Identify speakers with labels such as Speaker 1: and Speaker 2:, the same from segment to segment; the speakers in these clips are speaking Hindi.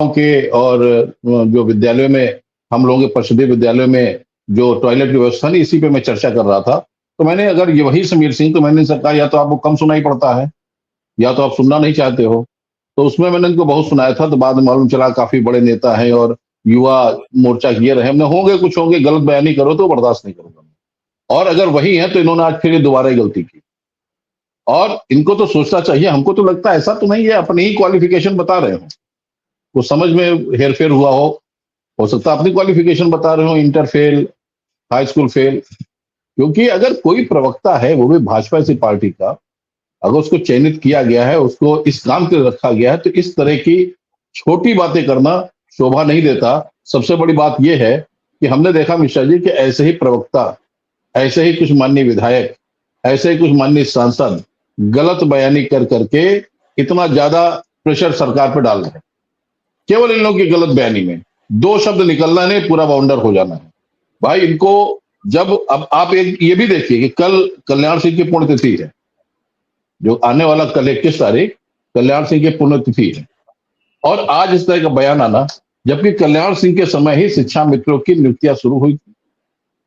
Speaker 1: के और जो विद्यालयों में हम लोगों के परिषदीय विद्यालयों में जो टॉयलेट की व्यवस्था नहीं, इसी पे मैं चर्चा कर रहा था। तो मैंने अगर ये वही समीर सिंह, तो मैंने इनसे कहा या तो आपको कम सुनाई पड़ता है या तो आप सुनना नहीं चाहते हो। तो उसमें मैंने इनको बहुत सुनाया था, तो बाद में मालूम चला काफी बड़े नेता हैं और युवा मोर्चा किए रहे। हमने होंगे कुछ होंगे, गलत बयानी करो तो बर्दाश्त नहीं करूंगा। और अगर वही है तो इन्होंने आज फिर ये दोबारा ही गलती की। और इनको तो सोचना चाहिए, हमको तो लगता है ऐसा तो नहीं है, अपनी ही क्वालिफिकेशन बता रहे हो, कुछ समझ में हेरफेर हुआ हो सकता है अपनी क्वालिफिकेशन बता रहे हो, inter fail, high school fail. क्योंकि अगर कोई प्रवक्ता है, वो भी भाजपा की पार्टी का, अगर उसको चयनित किया गया है, उसको इस काम के लिए रखा गया है, तो इस तरह की छोटी बातें करना शोभा नहीं देता। सबसे बड़ी बात यह है कि हमने देखा मिश्रा जी कि ऐसे ही प्रवक्ता, ऐसे ही कुछ माननीय विधायक, ऐसे ही कुछ माननीय सांसद गलत बयानी कर करके इतना ज्यादा प्रेशर सरकार पर डाल रहे हैं। केवल इन लोगों की गलत बयानी में दो शब्द निकलना नहीं, पूरा बाउंडर हो जाना है। भाई इनको जब, अब आप एक ये भी देखिए कि कल कल्याण सिंह की पुण्यतिथि है, जो आने वाला कल 21 तारीख कल्याण सिंह की पुण्यतिथि है, और आज इस तरह का बयान आना, जबकि कल्याण सिंह के समय ही शिक्षा मित्रों की नियुक्तियां शुरू हुई थी।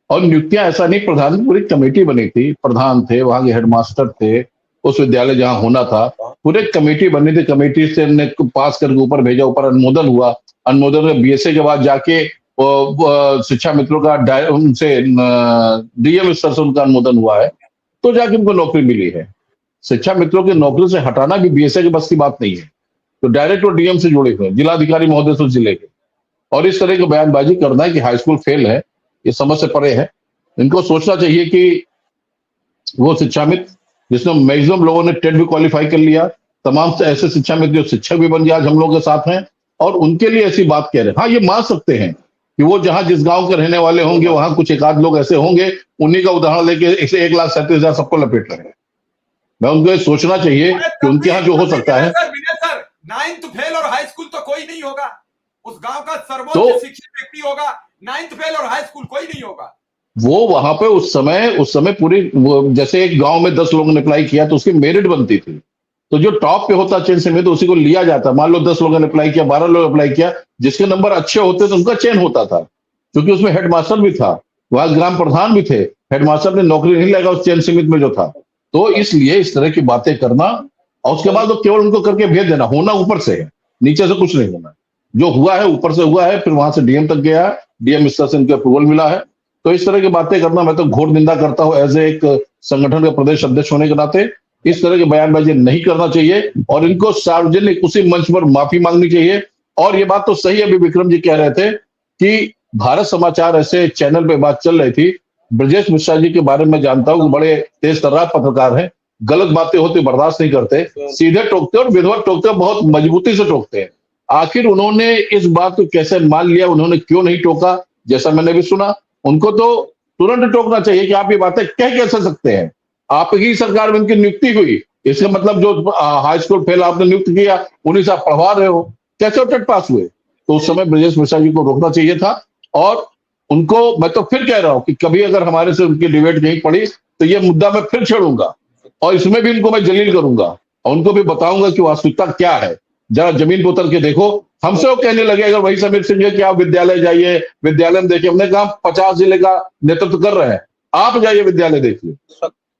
Speaker 1: और नियुक्तियां ऐसा नहीं, प्रधान की पूरी कमेटी बनी थी, प्रधान थे, वहां के हेडमास्टर थे, उस विद्यालय जहां होना था, पूरे कमेटी बनी थी। कमेटी से ने पास करके ऊपर भेजा, ऊपर अनुमोदन हुआ, अनुमोदन में बीएसए के बाद जाके शिक्षा मित्रों का उनसे डीएम स्तर से उनका अनुमोदन हुआ है, तो जाके उनको नौकरी मिली है। शिक्षा मित्रों की नौकरी से हटाना भी बीएसए के बस की बात नहीं है, तो डायरेक्ट वो डीएम से जुड़े हुए, जिलाधिकारी महोदय से जिले के। और इस तरह की बयानबाजी करना है कि हाई स्कूल फेल है, ये समझ से परे है। इनको सोचना चाहिए कि वो शिक्षा मित्र जिसमें मैक्सिमम लोगों ने टेट भी क्वालिफाई कर लिया, तमाम से ऐसे शिक्षा मित्र जो शिक्षक भी बन गया, आज हम लोगों के साथ हैं, और उनके लिए ऐसी बात कह रहे हैं। हाँ, ये मान सकते हैं कि वो जहां जिस गांव के रहने वाले होंगे, वहां कुछ एक आध लोग ऐसे होंगे, उन्हीं का उदाहरण लेके 1,37,000 सबको लपेट रहे हैं। मैं उनको ये सोचना चाहिए कि उनके यहाँ जो हो सकता है।
Speaker 2: सर 9th फेल और हाई स्कूल तो कोई नहीं होगा, उस गांव का सर्वोच्च शिक्षित व्यक्ति होगा। 9th फेल और हाई स्कूल कोई नहीं होगा।
Speaker 1: वो वहां पे उस समय पूरी, जैसे एक गांव में 10 लोगों ने अप्लाई किया तो उसकी मेरिट बनती थी, तो जो टॉप पे होता चेन से में, तो उसी को लिया जाता। मान लो 10 लोगों ने अप्लाई किया, 12 लोग अप्लाई किया, जिसके नंबर अच्छे होते तो उनका चयन होता था, क्योंकि उसमें हेडमास्टर भी था, वहां ग्राम प्रधान भी थे। हेडमास्टर ने नौकरी नहीं लगा उस चयन सीमित में जो था। तो इसलिए इस तरह की बातें करना, और उसके बाद तो केवल उनको करके भेज देना, होना ऊपर से है, नीचे से कुछ नहीं होना। जो हुआ है ऊपर से हुआ है, फिर वहां से डीएम तक गया है, डीएम स्तर से इनको अप्रूवल मिला है। तो इस तरह की बातें करना मैं तो घोर निंदा करता हूं, एज ए एक संगठन के प्रदेश अध्यक्ष होने के नाते। इस तरह की बयानबाजी नहीं करना चाहिए, और इनको सार्वजनिक उसी मंच पर माफी मांगनी चाहिए। और ये बात तो सही है, अभी विक्रम जी कह रहे थे कि भारत समाचार ऐसे चैनल पे बात चल रही थी, ब्रजेश मिश्रा जी के बारे में जानता हूं, बड़े तेज तर्रार पत्रकार हैं, गलत बातें होती बर्दाश्त नहीं करते, सीधे टोकते और विधिवत टोकते, बहुत मजबूती से टोकते हैं। आखिर उन्होंने इस बात को कैसे मान लिया, उन्होंने क्यों नहीं टोका? जैसा मैंने भी सुना, उनको तो तुरंत टोकना चाहिए कि आप ये बातें कह कैसे सकते हैं, आप ही सरकार में उनकी नियुक्ति हुई, इसका मतलब जो हाई स्कूल फेल आपने नियुक्त किया, उन्हीं से आप पढ़वा रहे हो, कैसे टेट पास हुए? तो उस समय ब्रजेश मिश्रा जी को रोकना चाहिए था। और उनको मैं तो फिर कह रहा हूं कि कभी अगर हमारे से उनकी डिबेट नहीं पड़ी, तो ये मुद्दा मैं फिर छेड़ूंगा, और इसमें भी उनको मैं जलील करूंगा, और उनको भी बताऊंगा कि वास्तविकता क्या है। जरा जमीन पर उतर के देखो। हमसे वो कहने लगे अगर वही समीर सिंह है कि आप विद्यालय जाइए, विद्यालय में देखिए, हमने कहा 50 जिले का नेतृत्व कर रहे हैं, आप जाइए विद्यालय देखिए।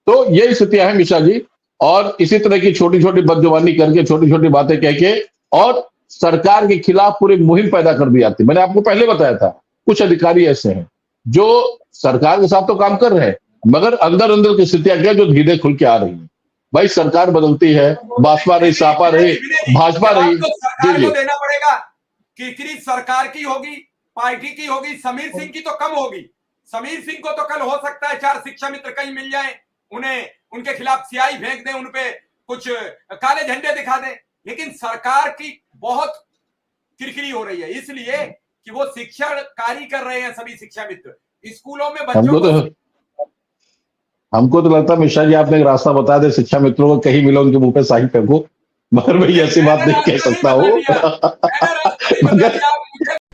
Speaker 1: तो ये स्थितियां हैं मिश्रा जी, और इसी तरह की छोटी छोटी बदजुबानी करके, छोटी छोटी बातें कह के, और सरकार के खिलाफ पूरी मुहिम पैदा कर दी जाती। मैंने आपको पहले बताया था, कुछ अधिकारी ऐसे हैं जो सरकार के साथ तो काम कर रहे हैं, मगर अंदर अंदर की स्थितियां क्या जो धीरे खुल के आ रही है। भाई सरकार बदलती है, बासपा रही, सापा रही, भाजपा रही,
Speaker 2: सरकार को देना पड़ेगा। किरकिरी सरकार की होगी, पार्टी की होगी, समीर सिंह की तो कम होगी। समीर सिंह को तो कल हो सकता है 4 शिक्षा मित्र कहीं मिल जाए, उन्हें उनके खिलाफ सियाही फेंक दें, उनपे कुछ काले झंडे दिखा दें, लेकिन सरकार की बहुत किरकिरी हो रही है, इसलिए कि वो शिक्षण कार्य कर रहे हैं सभी शिक्षा मित्र स्कूलों में बच्चों को।
Speaker 1: हमको तो लगता है मिश्रा जी आपने एक रास्ता बता दे, शिक्षा मित्रों को कहीं मिलो उनके मुंह पे शाही फेंको, मगर भाई ऐसी बात नहीं कह सकता हूँ।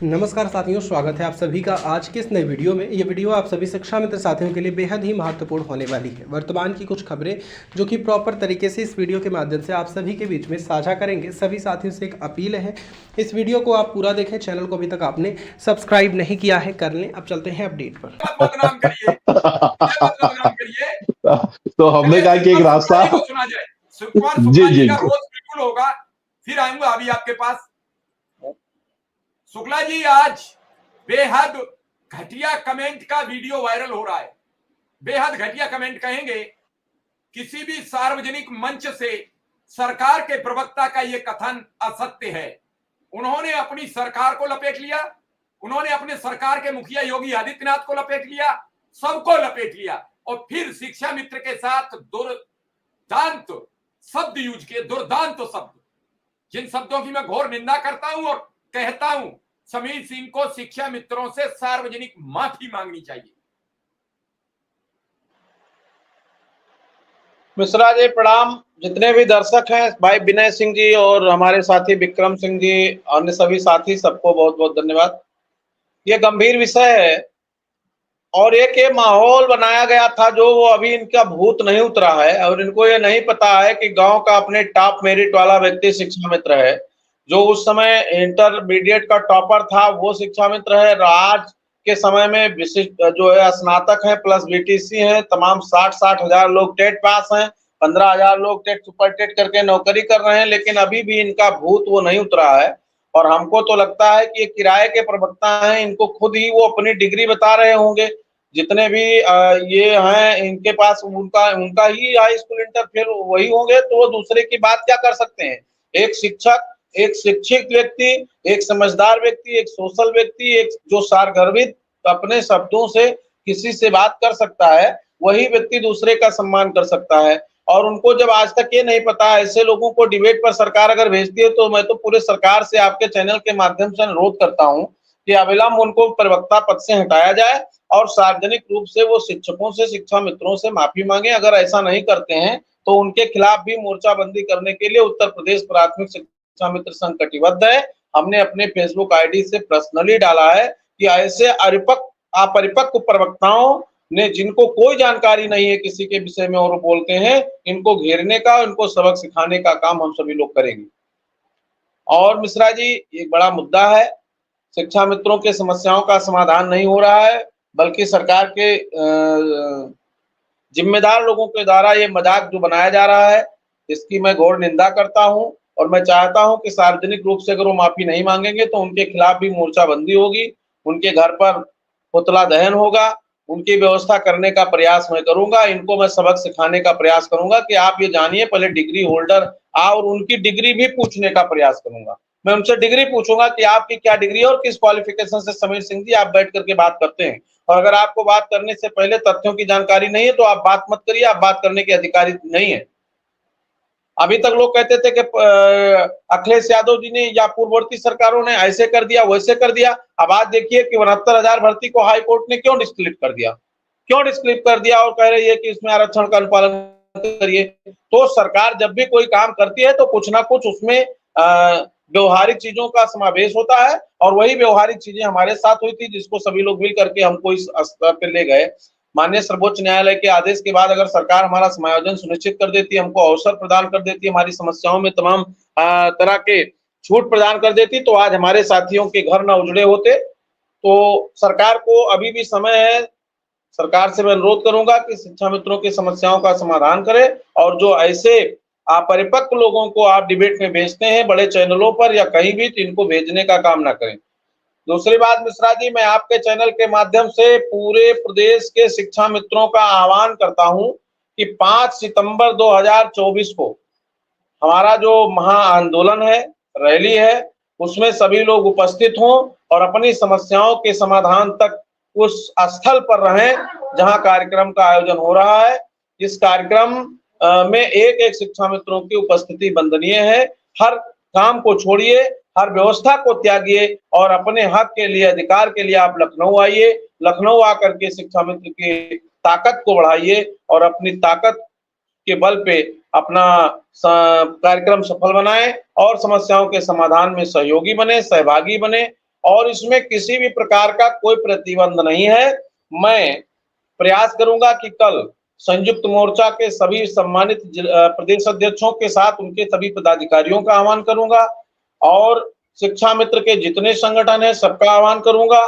Speaker 3: नमस्कार साथियों, स्वागत है आप सभी का आज के इस नए वीडियो में। ये वीडियो आप सभी शिक्षा मित्र साथियों के लिए बेहद ही महत्वपूर्ण होने वाली है। वर्तमान की कुछ खबरें जो कि प्रॉपर तरीके से इस वीडियो के माध्यम से आप सभी के बीच में साझा करेंगे। सभी साथियों से एक अपील है, इस वीडियो को आप पूरा देखें। चैनल को अभी तक आपने सब्सक्राइब नहीं किया है, कर लें। अब चलते हैं अपडेट पर।
Speaker 2: बदनाम करिए, बदनाम करिए।
Speaker 1: तो हमने कहा कि एक रास्ता
Speaker 2: को सुना जाए। सुकुमार
Speaker 1: जी
Speaker 2: शुक्ला
Speaker 1: जी
Speaker 2: जी का रोज बिल्कुल होगा, फिर आऊंगा अभी आपके पास। शुक्ला जी, आज बेहद घटिया कमेंट का वीडियो वायरल हो रहा है। बेहद घटिया कमेंट कहेंगे, किसी भी सार्वजनिक मंच से सरकार के प्रवक्ता का यह कथन असत्य है। उन्होंने अपनी सरकार को लपेट लिया, उन्होंने अपने सरकार के मुखिया योगी आदित्यनाथ को लपेट लिया, सबको लपेट लिया, और फिर शिक्षा मित्र के साथ दुर्दांत शब्द यूज किए। दुर्दांत शब्द, जिन शब्दों की मैं घोर निंदा करता हूं और कहता हूं, समीर सिंह को शिक्षा मित्रों से सार्वजनिक माफी मांगनी चाहिए।
Speaker 4: मिश्रा जी प्रणाम। जितने भी दर्शक हैं, भाई विनय सिंह जी और हमारे साथी विक्रम सिंह जी, अन्य सभी साथी, सबको बहुत बहुत धन्यवाद। ये गंभीर विषय है और एक ये माहौल बनाया गया था जो वो अभी इनका भूत नहीं उतरा है, और इनको ये नहीं पता है कि गांव का अपने टॉप मेरिट वाला व्यक्ति शिक्षा मित्र है, जो उस समय इंटरमीडिएट का टॉपर था, वो शिक्षा मित्र है। आज के समय में विशिष्ट जो है स्नातक है प्लस बीटीसी है, तमाम 60 हजार लोग टेट पास हैं, 15,000 लोग टेट सुपर टेट करके नौकरी कर रहे हैं, लेकिन अभी भी इनका भूत वो नहीं उतरा है। और हमको तो लगता है कि ये किराए के प्रवक्ता हैं, इनको खुद ही वो अपनी डिग्री बता रहे होंगे। जितने भी ये हैं, इनके पास उनका ही हाई स्कूल इंटर फेल वही होंगे, तो वो दूसरे की बात क्या कर सकते हैं। एक शिक्षक, एक शिक्षित व्यक्ति, एक समझदार व्यक्ति, एक सोशल व्यक्ति, एक जो सारगर्भित अपने शब्दों से किसी से बात कर सकता है, वही व्यक्ति दूसरे का सम्मान कर सकता है। और उनको जब आज तक ये नहीं पता, ऐसे लोगों को डिबेट पर सरकार अगर भेजती है, तो मैं तो पूरे सरकार से आपके चैनल के माध्यम से अनुरोध करता हूं कि अविलंब उनको प्रवक्ता पद से हटाया जाए और सार्वजनिक रूप से वो शिक्षकों से, शिक्षा मित्रों से माफी मांगे। अगर ऐसा नहीं करते हैं तो उनके खिलाफ भी मोर्चाबंदी करने के लिए उत्तर प्रदेश प्राथमिक शिक्षा मित्र संघ कटिबद्ध है। हमने अपने फेसबुक आईडी से पर्सनली डाला है कि ऐसे अपरिपक्व प्रवक्ताओं ने, जिनको कोई जानकारी नहीं है किसी के विषय में और बोलते हैं, इनको घेरने का, इनको सबक सिखाने का काम हम सभी लोग करेंगे। और मिश्रा जी, एक बड़ा मुद्दा है, शिक्षा मित्रों के समस्याओं का समाधान नहीं हो रहा है, बल्कि सरकार के जिम्मेदार लोगों के द्वारा ये मजाक जो बनाया जा रहा है, इसकी मैं घोर निंदा करता हूं। और मैं चाहता हूं कि सार्वजनिक रूप से अगर वो माफी नहीं मांगेंगे तो उनके खिलाफ भी मोर्चाबंदी होगी, उनके घर पर पुतला दहन होगा, उनकी व्यवस्था करने का प्रयास मैं करूंगा। इनको मैं सबक सिखाने का प्रयास करूंगा कि आप ये जानिए, पहले डिग्री होल्डर और उनकी डिग्री भी पूछने का प्रयास करूंगा। मैं उनसे डिग्री पूछूंगा कि आपकी क्या डिग्री और किस क्वालिफिकेशन से समीर सिंह जी आप बैठ करके बात करते हैं। और अगर आपको बात करने से पहले तथ्यों की जानकारी नहीं है तो आप बात मत करिए, आप बात करने के अधिकारी नहीं है। अभी तक लोग कहते थे कि अखिलेश यादव जी ने या पूर्ववर्ती सरकारों ने ऐसे कर दिया, वैसे कर दिया। अब आज देखिए कि 69,000 भर्ती को हाई कोर्ट ने क्यों डिस्क्वालिफाई कर दिया, क्यों डिस्क्वालिफाई कर दिया, और कह रही है कि इसमें आरक्षण का अनुपालन करिए। तो सरकार जब भी कोई काम करती है तो कुछ ना कुछ उसमें व्यवहारिक चीजों का समावेश होता है, और वही व्यवहारिक चीजें हमारे साथ हुई थी, जिसको सभी लोग मिल करके हमको इस स्तर पे ले गए। माननीय सर्वोच्च न्यायालय के आदेश के बाद अगर सरकार हमारा समायोजन सुनिश्चित कर देती, हमको अवसर प्रदान कर देती, हमारी समस्याओं में तमाम तरह के छूट प्रदान कर देती, तो आज हमारे साथियों के घर न उजड़े होते। तो सरकार को अभी भी समय है। सरकार से मैं अनुरोध करूंगा कि शिक्षा मित्रों की समस्याओं का समाधान करे, और जो ऐसे अपरिपक्व लोगों को आप डिबेट में भेजते हैं बड़े चैनलों पर या कहीं भी, तो इनको भेजने का काम ना करें। दूसरी बात मिश्रा जी, मैं आपके चैनल के माध्यम से पूरे प्रदेश के शिक्षा मित्रों का आह्वान करता हूं कि 5 सितंबर 2024 को हमारा जो महा आंदोलन है, रैली है, उसमें सभी लोग उपस्थित हों और अपनी समस्याओं के समाधान तक उस स्थल पर रहें जहां कार्यक्रम का आयोजन हो रहा है। इस कार्यक्रम में एक शिक्षा मित्रों की उपस्थिति वंदनीय है। हर काम को छोड़िए, हर व्यवस्था को त्यागिए और अपने हक के लिए, अधिकार के लिए आप लखनऊ आइए। लखनऊ आकर के शिक्षा मित्र की ताकत को बढ़ाइए और अपनी ताकत के बल पे अपना कार्यक्रम सफल बनाएं और समस्याओं के समाधान में सहयोगी बने, सहभागी बने। और इसमें किसी भी प्रकार का कोई प्रतिबंध नहीं है। मैं प्रयास करूंगा कि कल संयुक्त मोर्चा के सभी सम्मानित प्रदेश अध्यक्षों के साथ उनके सभी पदाधिकारियों का आह्वान करूंगा और शिक्षा मित्र के जितने संगठन है सबका आह्वान करूंगा